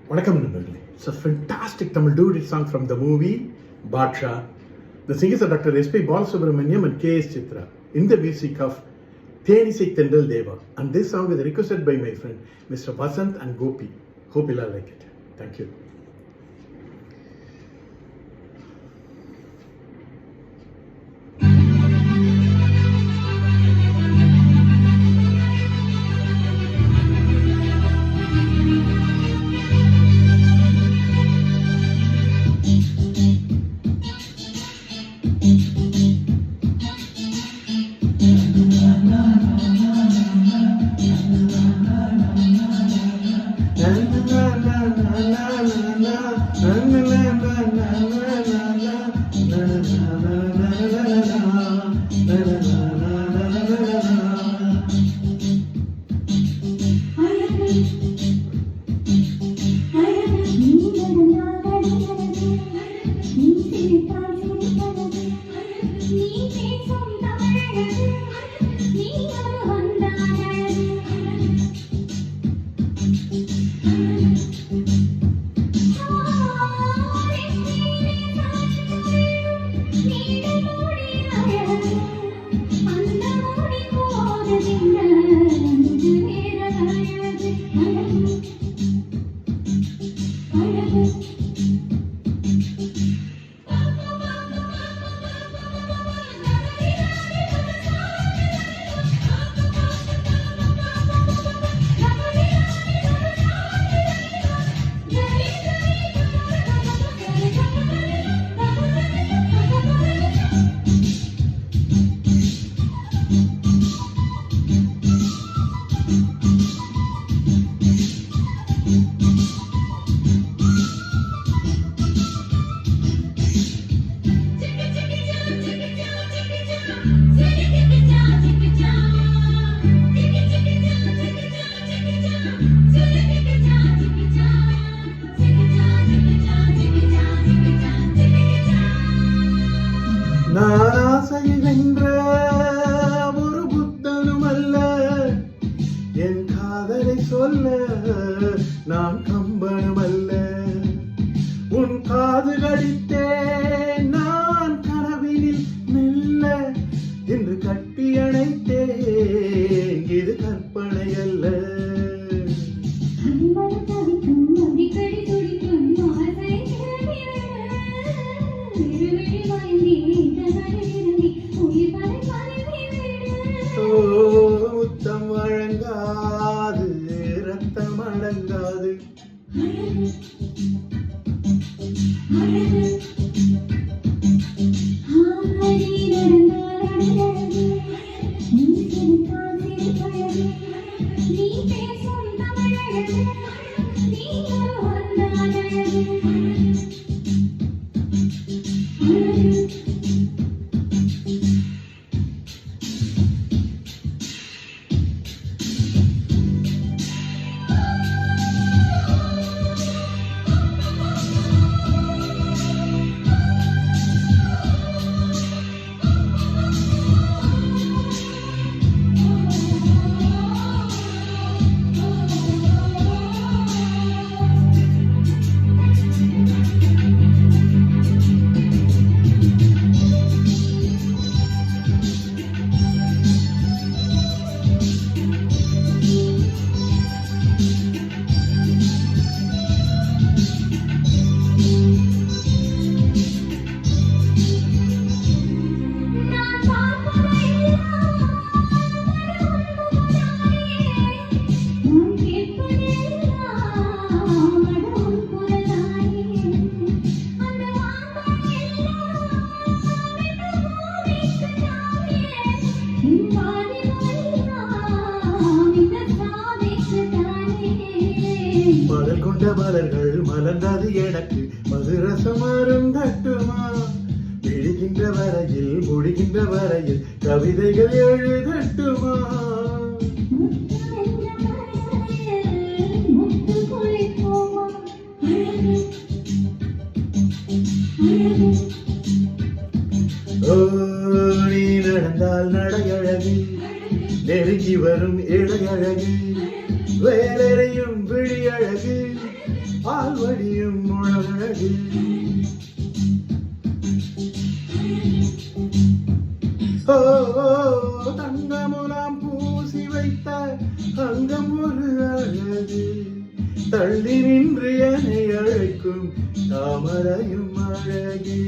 Vanakkam nandhagalé. It's a fantastic Tamil duet song from the movie Badshah. The singers are Dr. S.P. Balasubramaniam and K.S. Chitra in the music of Thenisai Tendal Deva. And this song is requested by my friend Mr. Vasant and Gopi. Hope you'll like it. Thank you. நாராசையில் வென்ற ஒரு புத்தனும் அல்ல, என் காதலை சொல்ல நான் கம்பனும் அல்ல. உன் காது கடித்தேன் நான் கனவினில் மெல்ல, என்று கட்டி அணைத்தேன் இது கற்பனை அல்ல. முத்தம் வழங்காது ரத்தம் அடங்காது. மலர் கொண்ட மலர்கள் மலர்ந்தது எனக்கு மதுரசம் அருந்தட்டுமா, விழுகின்ற வரையில் முடிகின்ற வரையில் கவிதைகள் எழுதட்டுமா. நீ நடந்தால் நடையழகு, நெருங்கி வரும் இடையழகு, வேலறையும் விழியழகு, பால்வடியும் அழகு. ஓ தங்கமுலாம் பூசி வைத்த அங்கம் ஒரு அழகு. தள்ளி நின்று என்னை அழைக்கும் தாமரையும் அழகு.